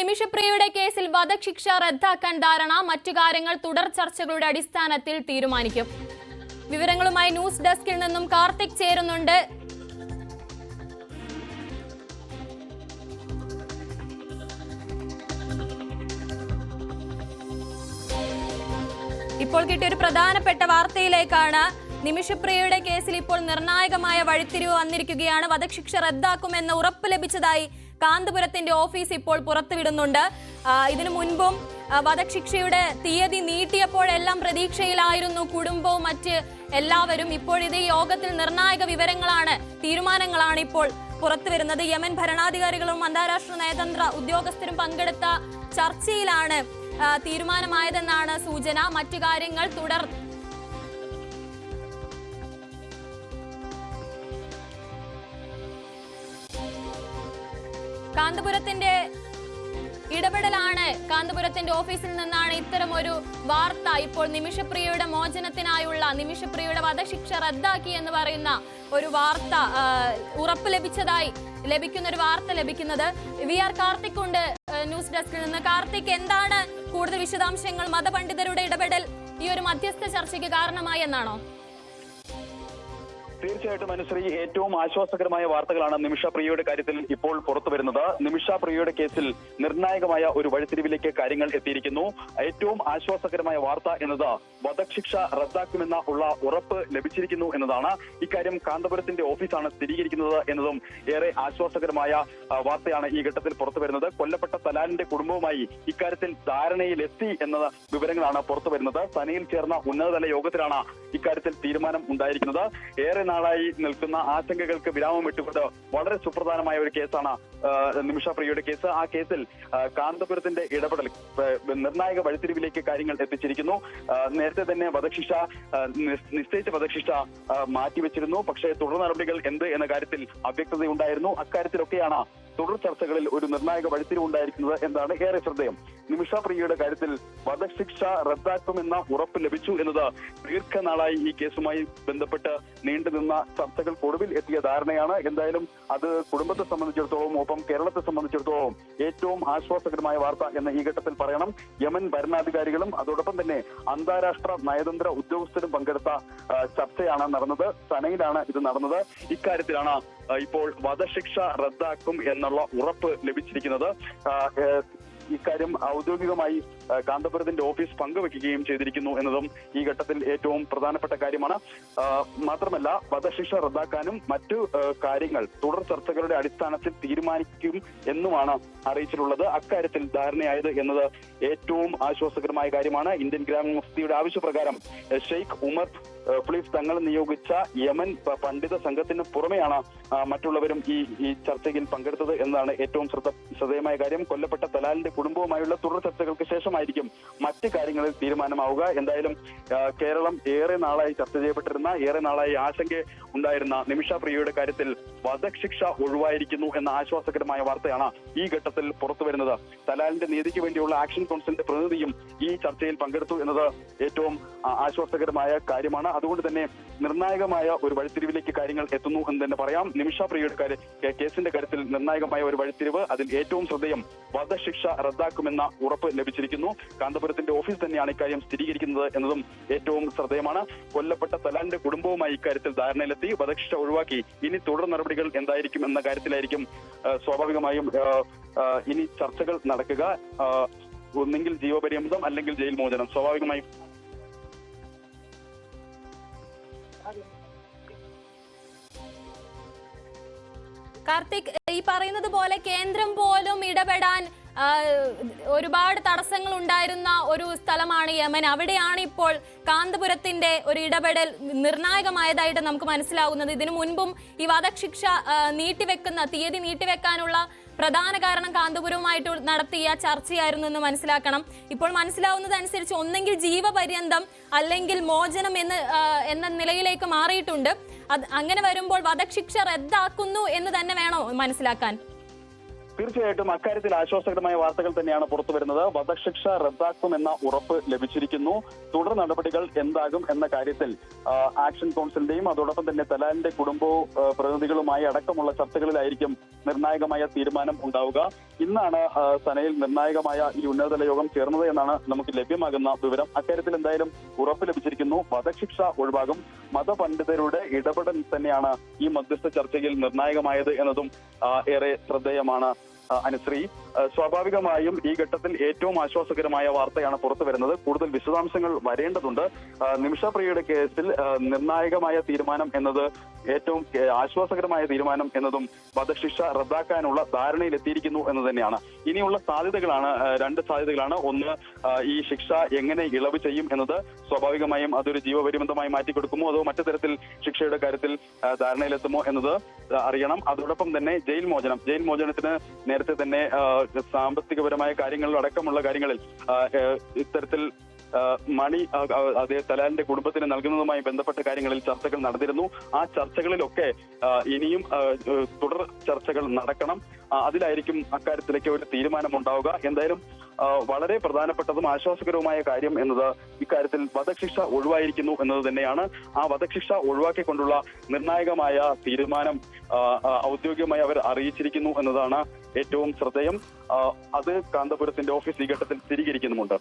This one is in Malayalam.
നിമിഷപ്രിയയുടെ കേസിൽ വധശിക്ഷ റദ്ദാക്കാൻ ധാരണ, മറ്റു കാര്യങ്ങൾ തുടർ ചർച്ചകളുടെ അടിസ്ഥാനത്തിൽ തീരുമാനിക്കും. വിവരങ്ങളുമായി ന്യൂസ് ഡെസ്കിൽ നിന്നും കാർത്തിക് ചേരുന്നുണ്ട്. ഇപ്പോൾ കിട്ടിയ ഒരു പ്രധാനപ്പെട്ട വാർത്തയിലേക്കാണ്. നിമിഷപ്രിയയുടെ കേസിൽ ഇപ്പോൾ നിർണായകമായ വഴിത്തിരിവ് വന്നിരിക്കുകയാണ്. വധശിക്ഷ റദ്ദാക്കുമെന്ന് ഉറപ്പ് ലഭിച്ചതായി കാന്തപുരത്തിന്റെ ഓഫീസ് ഇപ്പോൾ പുറത്തുവിടുന്നുണ്ട്. ഇതിനു മുൻപും വധശിക്ഷയുടെ തീയതി നീട്ടിയപ്പോഴെല്ലാം പ്രതീക്ഷയിലായിരുന്നു കുടുംബവും മറ്റ് എല്ലാവരും. ഇപ്പോഴിത് യോഗത്തിൽ നിർണായക വിവരങ്ങളാണ്, തീരുമാനങ്ങളാണ് ഇപ്പോൾ പുറത്തുവരുന്നത്. യമൻ ഭരണാധികാരികളും അന്താരാഷ്ട്ര നയതന്ത്ര ഉദ്യോഗസ്ഥരും പങ്കെടുത്ത ചർച്ചയിലാണ് തീരുമാനമായതെന്നാണ് സൂചന. മറ്റു കാര്യങ്ങൾ തുടർ കാന്തപുരത്തിന്റെ ഇടപെടലാണ്. കാന്തപുരത്തിന്റെ ഓഫീസിൽ നിന്നാണ് ഇത്തരം ഒരു വാർത്ത ഇപ്പോൾ നിമിഷപ്രിയയുടെ മോചനത്തിനായുള്ള, നിമിഷപ്രിയയുടെ വധശിക്ഷ റദ്ദാക്കി എന്ന് പറയുന്ന ഒരു വാർത്ത ഉറപ്പ് ലഭിക്കുന്ന ഒരു വാർത്ത ലഭിക്കുന്നത്. VR കാർത്തിക് ഉണ്ട് ന്യൂസ് ഡെസ്കിൽ നിന്ന്. കാർത്തിക്, എന്താണ് കൂടുതൽ വിശദാംശങ്ങൾ? മതപണ്ഡിതരുടെ ഇടപെടൽ ഈ ഒരു മധ്യസ്ഥ ചർച്ചയ്ക്ക് കാരണമായി എന്നാണോ? തീർച്ചയായിട്ടും അനുശ്രീ, ഏറ്റവും ആശ്വാസകരമായ വാർത്തകളാണ് നിമിഷപ്രിയയുടെ കാര്യത്തിൽ ഇപ്പോൾ പുറത്തു വരുന്നത്. നിമിഷപ്രിയയുടെ കേസിൽ നിർണായകമായ ഒരു വഴിത്തിരിവിലേക്ക് കാര്യങ്ങൾ എത്തിയിരിക്കുന്നു. ഏറ്റവും ആശ്വാസകരമായ വാർത്ത എന്നത് വധശിക്ഷ റദ്ദാക്കുമെന്ന ഉള്ള ഉറപ്പ് ലഭിച്ചിരിക്കുന്നു എന്നതാണ്. ഇക്കാര്യം കാന്തപുരത്തിന്റെ ഓഫീസാണ് സ്ഥിരീകരിക്കുന്നത് എന്നതും ഏറെ ആശ്വാസകരമായ വാർത്തയാണ് ഈ ഘട്ടത്തിൽ പുറത്തു വരുന്നത്. കൊല്ലപ്പെട്ട തലാലിന്റെ കുടുംബവുമായി ഇക്കാര്യത്തിൽ ധാരണയിലെത്തി എന്ന വിവരങ്ങളാണ് പുറത്തു വരുന്നത്. സനയിൽ ചേർന്ന ഉന്നതതല യോഗത്തിലാണ് ഇക്കാര്യത്തിൽ തീരുമാനം ഉണ്ടായിരിക്കുന്നത്. ഏറെ നാളായി നിൽക്കുന്ന ആശങ്കകൾക്ക് വിരാമം ഇട്ടുകൊണ്ട് വളരെ സുപ്രധാനമായ ഒരു കേസാണ് നിമിഷപ്രിയയുടെ കേസ്. ആ കേസിൽ കാന്തപുരത്തിന്റെ ഇടപെടൽ നിർണായക വഴിത്തിരിവിലേക്ക് കാര്യങ്ങൾ എത്തിച്ചിരിക്കുന്നു. നേരത്തെ തന്നെ നിശ്ചയിച്ച വധശിക്ഷ മാറ്റിവെച്ചിരുന്നു. പക്ഷേ തുടർ നടപടികൾ എന്ത് എന്ന കാര്യത്തിൽ അവ്യക്തതയുണ്ടായിരുന്നു. അക്കാര്യത്തിലൊക്കെയാണ് തുടർ ചർച്ചകളിൽ ഒരു നിർണായക വഴിത്തിരിവുണ്ടായിരിക്കുന്നത് എന്നാണ് ഏറെ ശ്രദ്ധേയം. നിമിഷപ്രിയയുടെ കാര്യത്തിൽ വധശിക്ഷ റദ്ദാക്കുമെന്ന ഉറപ്പ് ലഭിച്ചു എന്നത് ദീർഘനാളായി ഈ കേസുമായി ബന്ധപ്പെട്ട് നീണ്ടുനിന്ന ചർച്ചകൾക്കൊടുവിൽ എത്തിയ ധാരണയാണ്. എന്തായാലും അത് കുടുംബത്തെ സംബന്ധിച്ചിടത്തോളം ഒപ്പം കേരളത്തെ സംബന്ധിച്ചിടത്തോളം ഏറ്റവും ആശ്വാസകരമായ വാർത്ത എന്ന് ഈ ഘട്ടത്തിൽ പറയണം. യമൻ ഭരണാധികാരികളും അതോടൊപ്പം തന്നെ അന്താരാഷ്ട്ര നയതന്ത്ര ഉദ്യോഗസ്ഥരും പങ്കെടുത്ത ചർച്ചയാണ് നടന്നത്. സനയിലാണ് ഇത് നടന്നത്. ഇക്കാര്യത്തിലാണ് ഇപ്പോൾ വധശിക്ഷ റദ്ദാക്കും എന്നുള്ള ഉറപ്പ് ലഭിച്ചിരിക്കുന്നത്. ഇക്കാര്യം ഔദ്യോഗികമായി കാന്തപുരത്തിന്റെ ഓഫീസ് പങ്കുവെക്കുകയും ചെയ്തിരിക്കുന്നു എന്നതും ഈ ഘട്ടത്തിൽ ഏറ്റവും പ്രധാനപ്പെട്ട കാര്യമാണ്. മാത്രമല്ല, വധശിക്ഷ റദ്ദാക്കാനും മറ്റു കാര്യങ്ങൾ തുടർ ചർച്ചകളുടെ അടിസ്ഥാനത്തിൽ തീരുമാനിക്കും എന്നുമാണ് അറിയിച്ചിട്ടുള്ളത്. അക്കാര്യത്തിൽ ധാരണയായത് എന്നത് ഏറ്റവും ആശ്വാസകരമായ കാര്യമാണ്. ഇന്ത്യൻ ഗ്രാമ മുഫ്തിയുടെ ആവശ്യപ്രകാരം ഷെയ്ഖ് ഉമർ പ്ലീസ് തങ്ങൾ നിയോഗിച്ച യമൻ പണ്ഡിത സംഘത്തിന് പുറമെയാണ് മറ്റുള്ളവരും ഈ ചർച്ചയിൽ പങ്കെടുത്തത് എന്നതാണ് ഏറ്റവും ശ്രദ്ധേയമായ കാര്യം. കൊല്ലപ്പെട്ട തലാലിന്റെ കുടുംബവുമായുള്ള തുടർ ചർച്ചകൾക്ക് ശേഷമായിരിക്കും മറ്റ് കാര്യങ്ങളിൽ തീരുമാനമാവുക. എന്തായാലും കേരളം ഏറെ നാളായി ചർച്ച ചെയ്യപ്പെട്ടിരുന്ന, ഏറെ നാളായി ആശങ്ക ഉണ്ടായിരുന്ന നിമിഷപ്രിയയുടെ കാര്യത്തിൽ വധശിക്ഷ ഒഴിവായിരിക്കുന്നു എന്ന ആശ്വാസകരമായ വാർത്തയാണ് ഈ ഘട്ടത്തിൽ പുറത്തു വരുന്നത്. തലാലിന്റെ നീതിക്ക് വേണ്ടിയുള്ള ആക്ഷൻ കൗൺസിലിന്റെ പ്രതിനിധിയും ഈ ചർച്ചയിൽ പങ്കെടുത്തു എന്നത് ഏറ്റവും ആശ്വാസകരമായ കാര്യമാണ്. അതുകൊണ്ട് തന്നെ നിർണായകമായ ഒരു വഴിത്തിരിവിലേക്ക് കാര്യങ്ങൾ എത്തുന്നു എന്ന് തന്നെ പറയാം. നിമിഷപ്രിയയുടെ കേസിന്റെ കാര്യത്തിൽ നിർണായകമായ ഒരു വഴിത്തിരിവ്, അതിൽ ഏറ്റവും ശ്രദ്ധേയം വധശിക്ഷ റദ്ദാക്കുമെന്ന ഉറപ്പ് ലഭിച്ചിരിക്കുന്നു. കാന്തപുരത്തിന്റെ ഓഫീസ് തന്നെയാണ് ഇക്കാര്യം സ്ഥിരീകരിക്കുന്നത് എന്നതും ഏറ്റവും ശ്രദ്ധേയമാണ്. കൊല്ലപ്പെട്ട തലാലിന്റെ കുടുംബവുമായി ഇക്കാര്യത്തിൽ ധാരണയിലെത്തി. വധശിക്ഷ ഒഴിവാക്കി ഇനി തുടർ നടപടികൾ എന്തായിരിക്കും എന്ന കാര്യത്തിലായിരിക്കും സ്വാഭാവികമായും ഇനി ചർച്ചകൾ നടക്കുക. ഒന്നെങ്കിൽ ജീവപര്യന്തം അല്ലെങ്കിൽ ജയിൽ മോചനം. സ്വാഭാവികമായും കാർത്തിക്, ഈ പറയുന്നത് പോലെ കേന്ദ്രം പോലും ഇടപെടാൻ ഒരുപാട് തടസ്സങ്ങൾ ഉണ്ടായിരുന്ന ഒരു സ്ഥലമാണ് യമൻ. അവിടെയാണ് ഇപ്പോൾ കാന്തപുരത്തിന്റെ ഒരു ഇടപെടൽ നിർണായകമായതായിട്ട് നമുക്ക് മനസ്സിലാവുന്നത്. ഇതിനു മുൻപും ഈ വധശിക്ഷ തീയതി നീട്ടിവെക്കാനുള്ള പ്രധാന കാരണം കാന്തപുരവുമായിട്ട് നടത്തിയ ചർച്ചയായിരുന്നു എന്ന് മനസ്സിലാക്കണം. ഇപ്പോൾ മനസ്സിലാവുന്നത് അനുസരിച്ച് ഒന്നെങ്കിൽ ജീവപര്യന്തം അല്ലെങ്കിൽ മോചനം എന്ന നിലയിലേക്ക് മാറിയിട്ടുണ്ട്. അങ്ങനെ വരുമ്പോൾ വധശിക്ഷ റദ്ദാക്കുന്നു എന്ന് തന്നെ വേണോ മനസ്സിലാക്കാൻ? തീർച്ചയായിട്ടും അക്കാര്യത്തിൽ ആശ്വാസകരമായ വാർത്തകൾ തന്നെയാണ് പുറത്തു വരുന്നത്. വധശിക്ഷ റദ്ദാക്കുമെന്ന ഉറപ്പ് ലഭിച്ചിരിക്കുന്നു. തുടർ നടപടികൾ എന്താകും എന്ന കാര്യത്തിൽ ആക്ഷൻ കൗൺസിലിന്റെയും അതോടൊപ്പം തന്നെ തലാലിന്റെ കുടുംബവും പ്രതിനിധികളുമായി അടക്കമുള്ള ചർച്ചകളിലായിരിക്കും നിർണായകമായ തീരുമാനം ഉണ്ടാവുക. ഇന്നാണ് സനയിൽ നിർണായകമായ ഈ ഉന്നതതല യോഗം ചേർന്നത് എന്നാണ് നമുക്ക് ലഭ്യമാകുന്ന വിവരം. അക്കാര്യത്തിൽ എന്തായാലും ഉറപ്പ് ലഭിച്ചിരിക്കുന്നു. വധശിക്ഷ ഒഴിവാകും. മതപണ്ഡിതരുടെ ഇടപെടൽ തന്നെയാണ് ഈ മധ്യസ്ഥ ചർച്ചയിൽ നിർണായകമായത് എന്നതും ഏറെ ശ്രദ്ധേയമാണ്. അനുശ്രീ, സ്വാഭാവികമായും ഈ ഘട്ടത്തിൽ ഏറ്റവും ആശ്വാസകരമായ വാർത്തയാണ് പുറത്തു വരുന്നത്. കൂടുതൽ വിശദാംശങ്ങൾ വരേണ്ടതുണ്ട്. നിമിഷ പ്രിയയുടെ കേസിൽ നിർണായകമായ തീരുമാനം എന്നത്, ഏറ്റവും ആശ്വാസകരമായ തീരുമാനം എന്നതും വധശിക്ഷ റദ്ദാക്കാനുള്ള ധാരണയിലെത്തിയിരിക്കുന്നു എന്ന് തന്നെയാണ്. ഇനിയുള്ള സാധ്യതകളാണ് രണ്ട് സാധ്യതകളാണ്. ഒന്ന്, ഈ ശിക്ഷ എങ്ങനെ ഇളവ് ചെയ്യും എന്നത്. സ്വാഭാവികമായും അതൊരു ജീവപര്യന്തമായി മാറ്റിക്കൊടുക്കുമോ അതോ മറ്റു തരത്തിൽ ശിക്ഷയുടെ കാര്യത്തിൽ ധാരണയിലെത്തുമോ എന്നത് അറിയണം. അതോടൊപ്പം തന്നെ ജയിൽ മോചനത്തിന് നേരത്തെ തന്നെ സാമ്പത്തികപരമായ കാര്യങ്ങളിൽ അടക്കമുള്ള കാര്യങ്ങളിൽ ഇത്തരത്തിൽ മണി അതേ തലാലിന്റെ കുടുംബത്തിന് നൽകുന്നതുമായി ബന്ധപ്പെട്ട കാര്യങ്ങളിൽ ചർച്ചകൾ നടന്നിരുന്നു. ആ ചർച്ചകളിലൊക്കെ ഇനിയും തുടർ ചർച്ചകൾ നടക്കണം. അതിലായിരിക്കും അക്കാര്യത്തിലേക്ക് ഒരു തീരുമാനം ഉണ്ടാവുക. എന്തായാലും വളരെ പ്രധാനപ്പെട്ടതും ആശ്വാസകരവുമായ കാര്യം എന്നത് ഇക്കാര്യത്തിൽ വധശിക്ഷ ഒഴിവായിരിക്കുന്നു എന്നത് തന്നെയാണ്. ആ വധശിക്ഷ ഒഴിവാക്കിക്കൊണ്ടുള്ള നിർണായകമായ തീരുമാനം ഔദ്യോഗികമായി അവർ അറിയിച്ചിരിക്കുന്നു എന്നതാണ് ഏറ്റവും ശ്രദ്ധേയം. അത് കാന്തപുരത്തിന്റെ ഓഫീസ് ഈ ഘട്ടത്തിൽ സ്ഥിരീകരിക്കുന്നുമുണ്ട്.